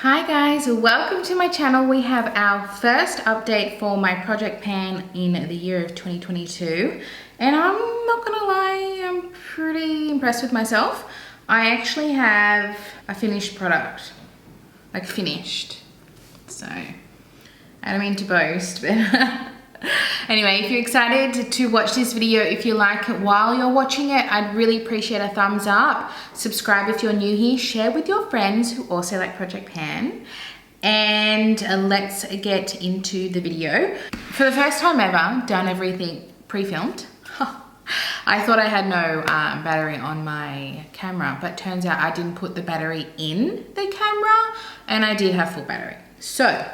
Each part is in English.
Hi guys, welcome to my channel. We have our first update for my project pan in the year of 2022, and I'm not gonna lie, I'm pretty impressed with myself. I actually have a finished product, like finished, so I don't mean to boast, but anyway, if you're excited to watch this video, if you like it while you're watching it, I'd really appreciate a thumbs up. Subscribe if you're new here, share with your friends who also like Project Pan, and let's get into the video. For the first time ever, done everything pre-filmed. I thought I had no battery on my camera, but turns out I didn't put the battery in the camera, and I did have full battery. So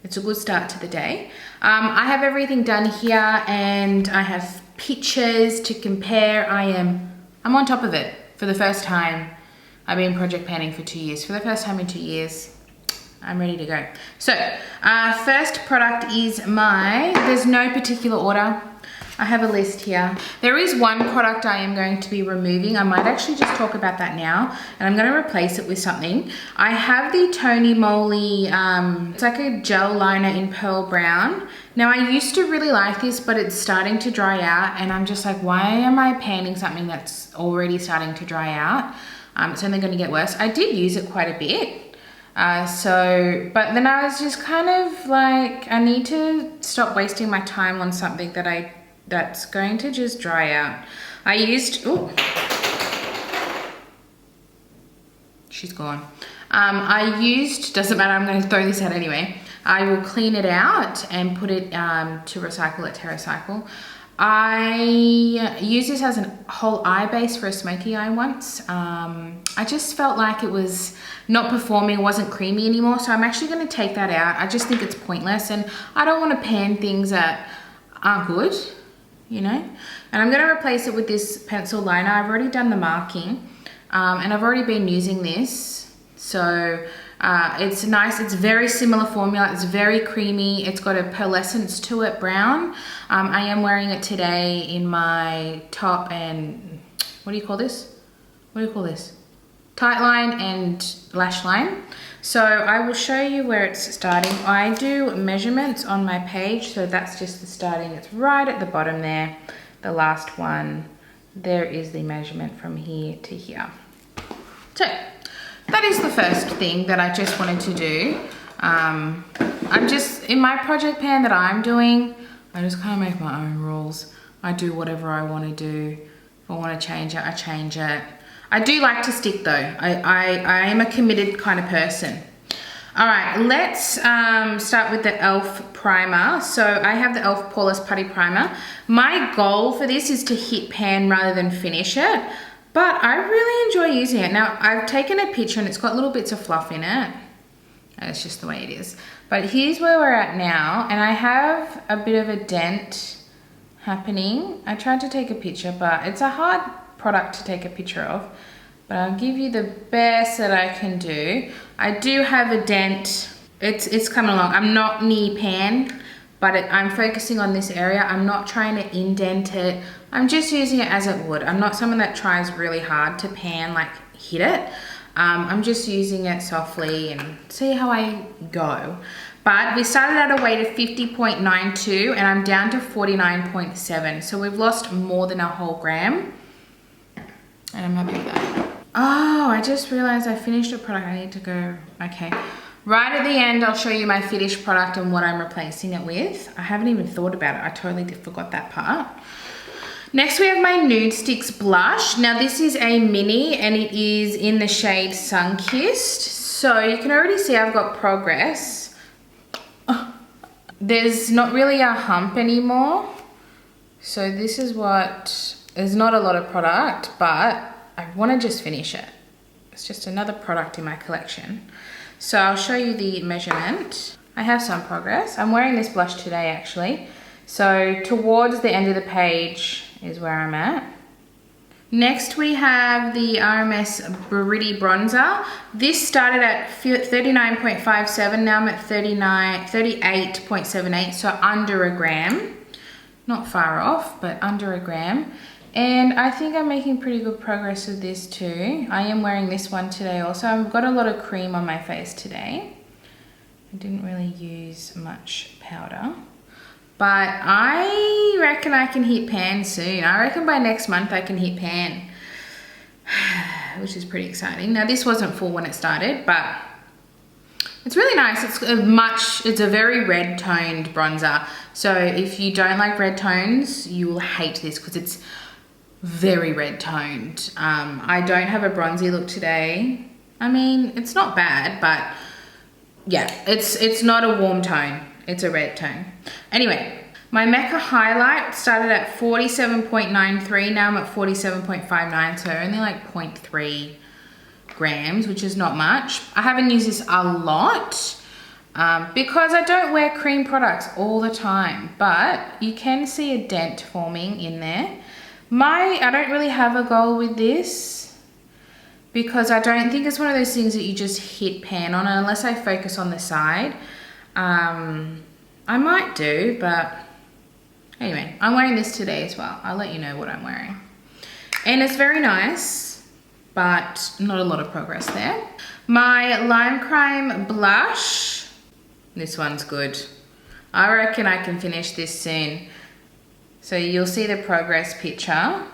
it's a good start to the day. I have everything done here and I have pictures to compare. I'm on top of it for the first time. I've been project panning for 2 years. For the first time in 2 years, I'm ready to go. So, first product is there's no particular order. I have a list here. There is one product I am going to be removing. I might actually just talk about that now, and I'm going to replace it with something. I have the Tony Moly, it's like a gel liner in pearl brown. Now I used to really like this, but it's starting to dry out, and I'm just like, why am I panning something that's already starting to dry out? It's only going to get worse. I did use it quite a bit. But then I was just kind of like, I need to stop wasting my time on something that's going to just dry out. I used, oh, she's gone. Doesn't matter, I'm going to throw this out anyway. I will clean it out and put it to recycle at TerraCycle. I used this as a whole eye base for a smoky eye once. I just felt like it was not performing, wasn't creamy anymore, so I'm actually going to take that out. I just think it's pointless, and I don't want to pan things that aren't good, you know. And I'm going to replace it with this pencil liner. I've already done the marking, and I've already been using this, so it's nice. It's very similar formula. It's very creamy. It's got a pearlescence to it, brown. I am wearing it today in my top and, what do you call this? Tight line and lash line. So I will show you where it's starting. I do measurements on my page, so that's just the starting. It's right at the bottom there, the last one. There is the measurement from here to here. So that is the first thing that I just wanted to do. I'm just, in my project pan that I'm doing, I just kind of make my own rules. I do whatever I want to do. If I want to change it, I change it. I do like to stick though. I am a committed kind of person. All right, let's start with the e.l.f. primer. So I have the e.l.f. Poreless Putty Primer. My goal for this is to hit pan rather than finish it, but I really enjoy using it. Now, I've taken a picture and it's got little bits of fluff in it. It's just the way it is. But here's where we're at now, and I have a bit of a dent happening. I tried to take a picture, but it's a hard product to take a picture of, but I'll give you the best that I can do. I do have a dent. It's coming along. I'm not near pan, but I'm focusing on this area. I'm not trying to indent it. I'm just using it as it would. I'm not someone that tries really hard to pan, like hit it. I'm just using it softly and see how I go. But we started at a weight of 50.92 and I'm down to 49.7. So we've lost more than a whole gram. And I'm happy with that. Oh, I just realized I finished a product. I need to go, okay. Right at the end, I'll show you my finished product and what I'm replacing it with. I haven't even thought about it. I totally forgot that part. Next, we have my Nudestix blush. Now, this is a mini and it is in the shade Sunkissed. So you can already see I've got progress. There's not really a hump anymore. So this is what, there's not a lot of product, but I want to just finish it. It's just another product in my collection. So I'll show you the measurement. I have some progress. I'm wearing this blush today actually. So towards the end of the page is where I'm at. Next we have the RMS Buriti Bronzer. This started at 39.57, now I'm at 38.78, so under a gram. Not far off, but under a gram. And I think I'm making pretty good progress with this too. I am wearing this one today also. I've got a lot of cream on my face today. I didn't really use much powder. But I reckon I can hit pan soon. I reckon by next month I can hit pan. Which is pretty exciting. Now this wasn't full when it started, but it's really nice. It's a very red toned bronzer. So if you don't like red tones, you will hate this because it's very red toned. I don't have a bronzy look today. I mean, it's not bad, but yeah, it's not a warm tone. It's a red tone. Anyway, my Mecca highlight started at 47.93. Now I'm at 47.59, so only like 0.3 grams, which is not much. I haven't used this a lot because I don't wear cream products all the time, but you can see a dent forming in there. I don't really have a goal with this because I don't think it's one of those things that you just hit pan on, unless I focus on the side. I might do, but anyway, I'm wearing this today as well. I'll let you know what I'm wearing. And it's very nice, but not a lot of progress there. My Lime Crime blush, this one's good. I reckon I can finish this soon. So you'll see the progress picture,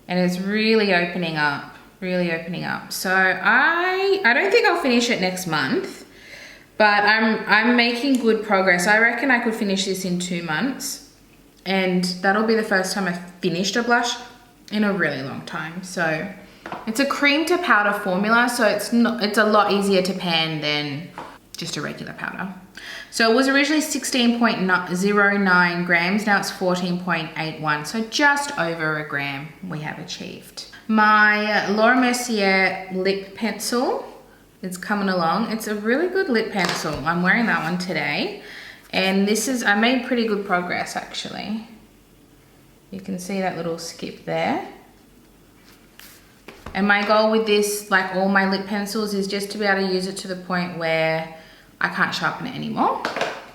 and it's really opening up, really opening up. So I don't think I'll finish it next month, but I'm making good progress. I reckon I could finish this in 2 months, and that'll be the first time I've finished a blush in a really long time. So it's a cream to powder formula, so it's a lot easier to pan than just a regular powder. So it was originally 16.09 grams, now it's 14.81, so just over a gram we have achieved. My Laura Mercier lip pencil is coming along. It's a really good lip pencil. I'm wearing that one today, and I made pretty good progress actually. You can see that little skip there. And my goal with this, like all my lip pencils, is just to be able to use it to the point where I can't sharpen it anymore.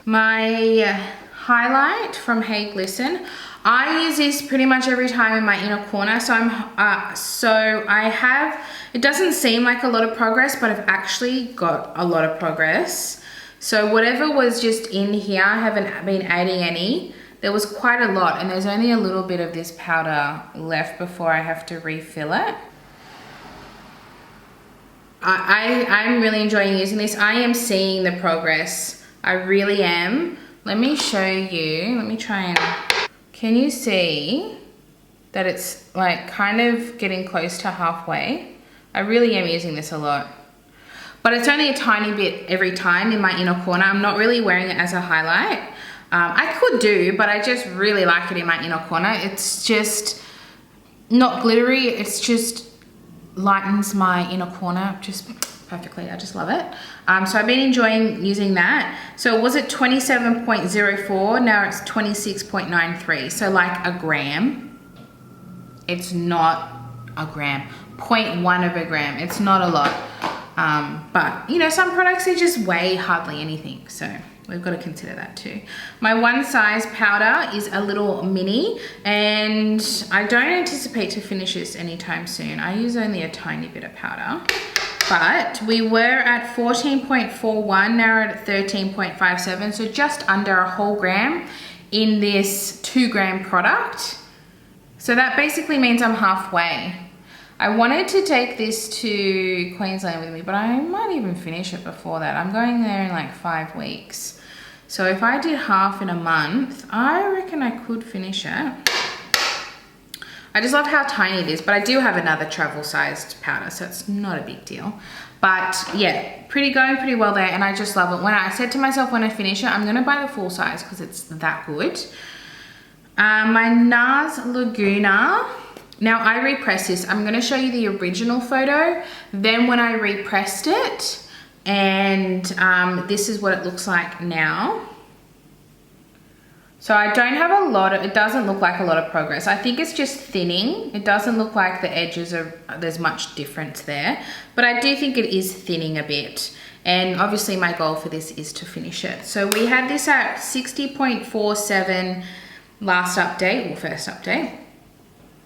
My highlight from Hey Glisten. I use this pretty much every time in my inner corner. It doesn't seem like a lot of progress, but I've actually got a lot of progress. So whatever was just in here, I haven't been adding any. There was quite a lot, and there's only a little bit of this powder left before I have to refill it. I'm really enjoying using this. I am seeing the progress. I really am. Let me show you. Let me try and... Can you see that it's like kind of getting close to halfway? I really am using this a lot. But it's only a tiny bit every time in my inner corner. I'm not really wearing it as a highlight. I could do, but I just really like it in my inner corner. It's just not glittery. It's just lightens my inner corner just perfectly. I just love it. So I've been enjoying using that. So it was at 27.04, now it's 26.93. So like a gram. It's not a gram. 0.1 of a gram. It's not a lot. But you know, some products, they just weigh hardly anything. So we've got to consider that too. My one size powder is a little mini, and I don't anticipate to finish this anytime soon. I use only a tiny bit of powder, but we were at 14.41, now we're at 13.57, so just under a whole gram in this 2 gram product. So that basically means I'm halfway. I wanted to take this to Queensland with me, but I might even finish it before that. I'm going there in like 5 weeks. So if I did half in a month, I reckon I could finish it. I just love how tiny it is, but I do have another travel sized powder, so it's not a big deal. But yeah, going pretty well there, and I just love it. When I said to myself when I finish it, I'm gonna buy the full size because it's that good. My Nars Laguna. Now I repressed this. I'm gonna show you the original photo, then when I repressed it, and this is what it looks like now. So I don't have a lot of, it doesn't look like a lot of progress. I think it's just thinning. It doesn't look like the edges there's much difference there, but I do think it is thinning a bit. And obviously my goal for this is to finish it. So we had this at 60.47 last update, or first update.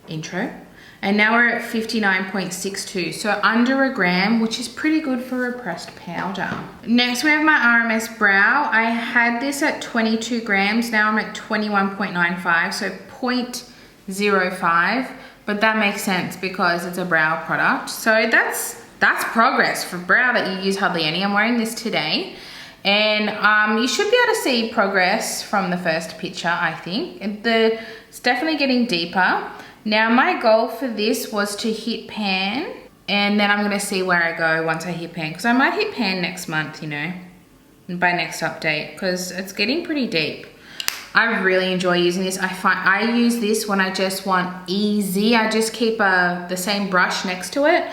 intro. And now we're at 59.62, so under a gram, which is pretty good for a pressed powder. Next we have my RMS brow. I had this at 22 grams, now I'm at 21.95, so 0.05, but that makes sense because it's a brow product. So that's progress for brow that you use hardly any. I'm wearing this today. And you should be able to see progress from the first picture, I think. It's definitely getting deeper. Now my goal for this was to hit pan, and then I'm gonna see where I go once I hit pan, because I might hit pan next month, you know, by next update, because it's getting pretty deep. I really enjoy using this. I use this when I just want easy. I just keep the same brush next to it,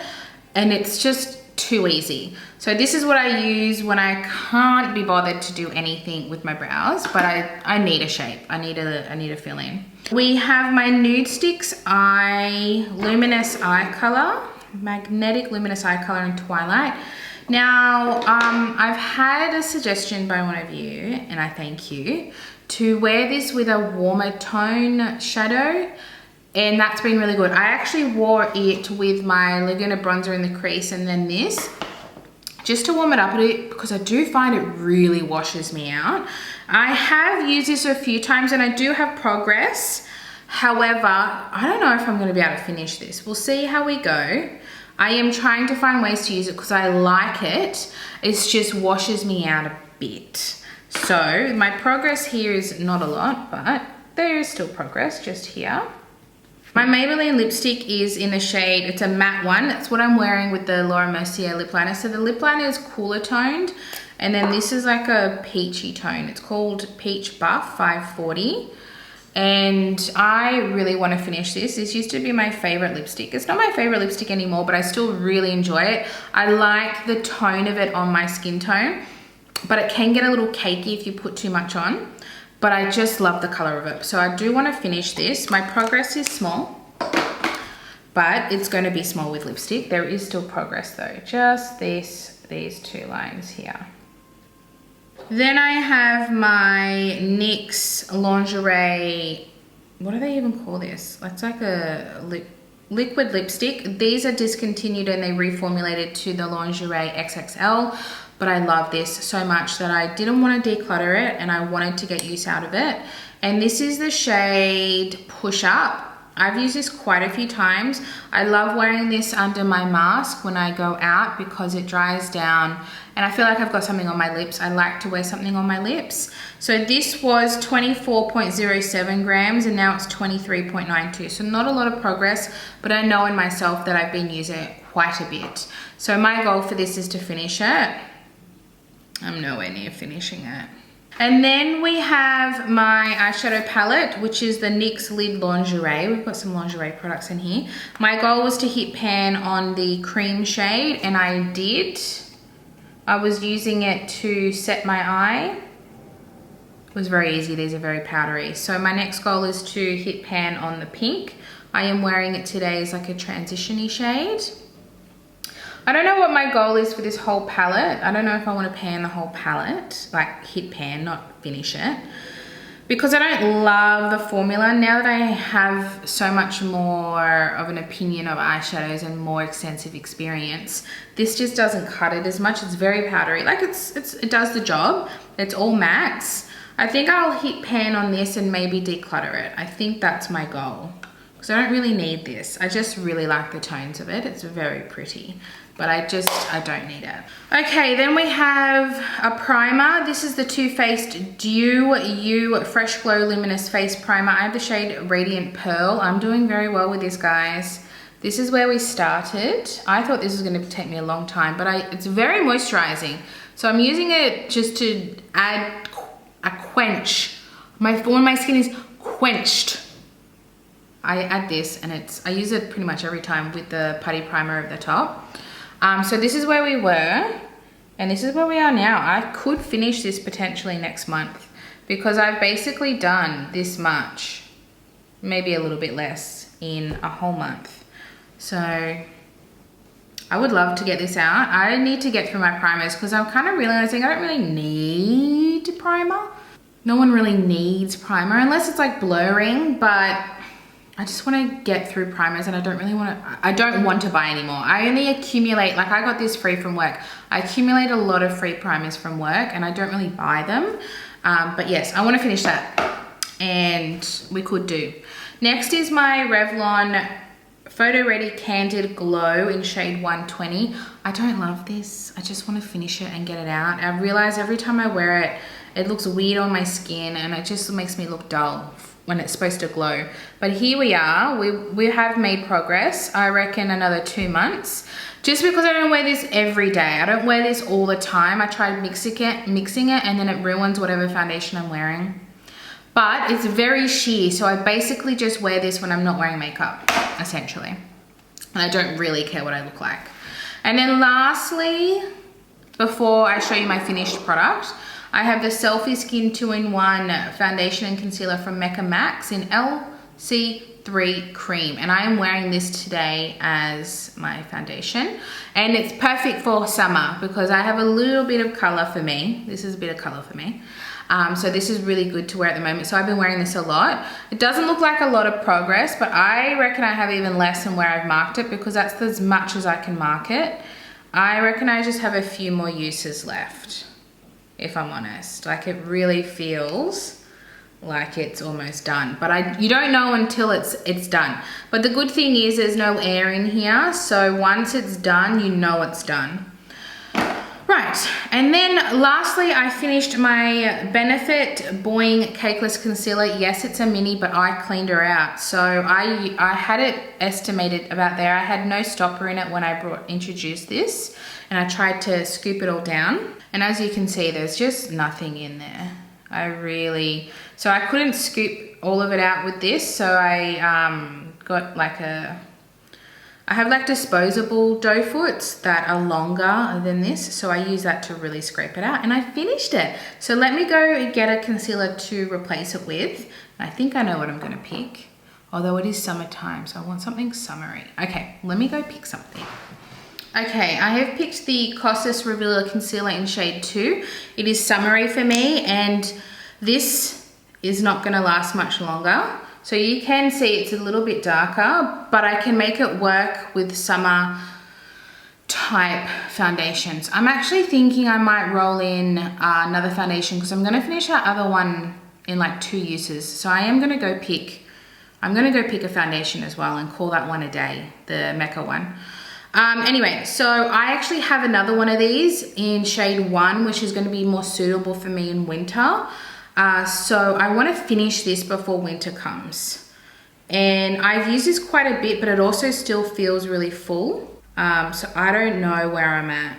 and it's just too easy. So this is what I use when I can't be bothered to do anything with my brows, but I need a shape. I need a fill in. We have my Nudestix Luminous Eye Color, Magnetic Luminous Eye Color in Twilight. Now, I've had a suggestion by one of you, and I thank you, to wear this with a warmer tone shadow, and that's been really good. I actually wore it with my Laguna bronzer in the crease and then this, just to warm it up a bit, because I do find it really washes me out. I have used this a few times and I do have progress. However, I don't know if I'm going to be able to finish this. We'll see how we go. I am trying to find ways to use it because I like it. It just washes me out a bit. So my progress here is not a lot, but there is still progress just here. My Maybelline lipstick is in the shade, it's a matte one. That's what I'm wearing with the Laura Mercier lip liner. So the lip liner is cooler toned, and then this is like a peachy tone. It's called Peach Buff 540. And I really want to finish this. This used to be my favorite lipstick. It's not my favorite lipstick anymore, but I still really enjoy it. I like the tone of it on my skin tone, but it can get a little cakey if you put too much on. But I just love the color of it. So I do want to finish this. My progress is small, but it's going to be small with lipstick. There is still progress though. Just these two lines here. Then I have my NYX Lingerie, what do they even call this? It's like a liquid lipstick. These are discontinued and they reformulated to the Lingerie XXL. But I love this so much that I didn't want to declutter it and I wanted to get use out of it. And this is the shade Push Up. I've used this quite a few times. I love wearing this under my mask when I go out because it dries down and I feel like I've got something on my lips. I like to wear something on my lips. So this was 24.07 grams and now it's 23.92. So not a lot of progress, but I know in myself that I've been using it quite a bit. So my goal for this is to finish it. I'm nowhere near finishing it. And then we have my eyeshadow palette, which is the NYX Lid Lingerie. We've got some lingerie products in here. My goal was to hit pan on the cream shade, and I did. I was using it to set my eye. It was very easy, these are very powdery. So my next goal is to hit pan on the pink. I am wearing it today as like a transition-y shade. I don't know what my goal is for this whole palette. I don't know if I want to pan the whole palette, like hit pan, not finish it. Because I don't love the formula. Now that I have so much more of an opinion of eyeshadows and more extensive experience, this just doesn't cut it as much. It's very powdery. Like it does the job. It's all mattes. I think I'll hit pan on this and maybe declutter it. I think that's my goal. Because I don't really need this. I just really like the tones of it. It's very pretty. But I don't need it. Okay, then we have a primer. This is the Too Faced Dew You Fresh Glow Luminous Face Primer. I have the shade Radiant Pearl. I'm doing very well with this, guys. This is where we started. I thought this was gonna take me a long time, but it's very moisturizing. So I'm using it just to add a quench. When my skin is quenched, I add this and I use it pretty much every time with the Putty Primer at the top. So this is where we were and this is where we are now. I could finish this potentially next month because I've basically done this much, maybe a little bit less in a whole month. So I would love to get this out. I need to get through my primers because I'm kind of realizing I don't really need primer. No one really needs primer unless it's like blurring, but I just want to get through primers and I don't want to buy anymore. I only accumulate, like I got this free from work. I accumulate a lot of free primers from work and I don't really buy them. But yes, I want to finish that and we could do. Next is my Revlon Photo Ready Candid Glow in shade 120. I don't love this. I just want to finish it and get it out. I realize every time I wear it, it looks weird on my skin and it just makes me look dull when it's supposed to glow. But here we are, we have made progress. I reckon another 2 months. Just because I don't wear this every day. I don't wear this all the time. I try mixing it and then it ruins whatever foundation I'm wearing. But it's very sheer, so I basically just wear this when I'm not wearing makeup, essentially. And I don't really care what I look like. And then lastly, before I show you my finished product, I have the Selfie Skin 2-in-1 foundation and concealer from Mecca Max in LC3 Cream. And I am wearing this today as my foundation. And it's perfect for summer because I have a little bit of color for me. This is a bit of color for me. So this is really good to wear at the moment. So I've been wearing this a lot. It doesn't look like a lot of progress, but I reckon I have even less than where I've marked it because that's as much as I can mark it. I reckon I just have a few more uses left, if I'm honest. Like it really feels like it's almost done, but you don't know until it's done. But the good thing is there's no air in here, so once it's done, you know it's done. Right, and then lastly, I finished my Benefit Bo-oing Cakeless Concealer. Yes, it's a mini, but I cleaned her out. So I had it estimated about there. I had no stopper in it when I introduced this, and I tried to scoop it all down. And as you can see, there's just nothing in there. So I couldn't scoop all of it out with this, so I got like I have like disposable dough foots that are longer than this, so I use that to really scrape it out, and I finished it. So let me go get a concealer to replace it with. I think I know what I'm gonna pick, although it is summertime, so I want something summery. Okay, let me go pick something. Okay, I have picked the Kosas Revealer Concealer in shade 2. It is summery for me, and this is not gonna last much longer. So you can see it's a little bit darker, but I can make it work with summer type foundations. I'm actually thinking I might roll in another foundation because I'm gonna finish our other one in like 2 uses. So I'm gonna go pick a foundation as well and call that one a day, the Mecca one. Anyway, so I actually have another one of these in shade 1, which is gonna be more suitable for me in winter. So I want to finish this before winter comes. And I've used this quite a bit, but it also still feels really full. So I don't know where I'm at.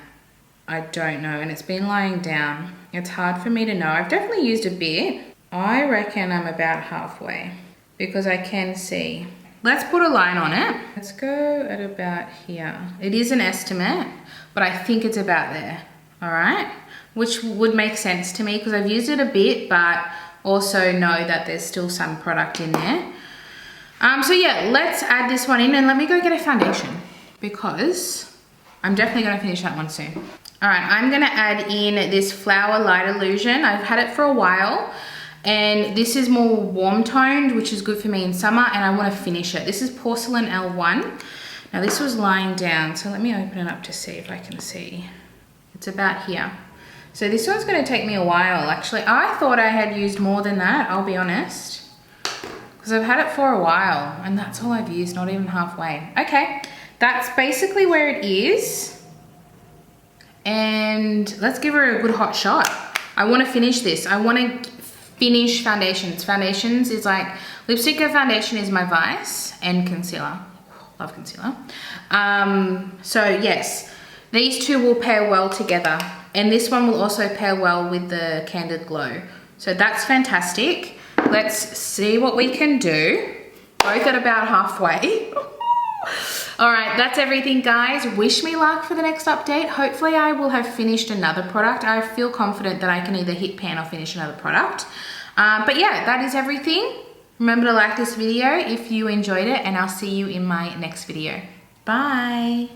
I don't know, and it's been lying down. It's hard for me to know. I've definitely used a bit. I reckon I'm about halfway because I can see. Let's put a line on it. Let's go at about here. It is an estimate, but I think it's about there, all right? Which would make sense to me because I've used it a bit, but also know that there's still some product in there. So yeah, let's add this one in and let me go get a foundation because I'm definitely gonna finish that one soon. All right, I'm gonna add in this Flower Light Illusion. I've had it for a while and this is more warm toned, which is good for me in summer, and I wanna finish it. This is Porcelain L1. Now this was lying down, so let me open it up to see if I can see. It's about here. So this one's gonna take me a while, actually. I thought I had used more than that, I'll be honest. Because I've had it for a while, and that's all I've used, not even halfway. Okay, that's basically where it is. And let's give her a good hot shot. I wanna finish this. I wanna finish foundations. Foundations is like, lipstick and foundation is my vice, and concealer. Love concealer. So yes, these two will pair well together. And this one will also pair well with the Candid Glow. So that's fantastic. Let's see what we can do. Both at about halfway. All right, that's everything, guys. Wish me luck for the next update. Hopefully I will have finished another product. I feel confident that I can either hit pan or finish another product. But yeah, that is everything. Remember to like this video if you enjoyed it, and I'll see you in my next video. Bye.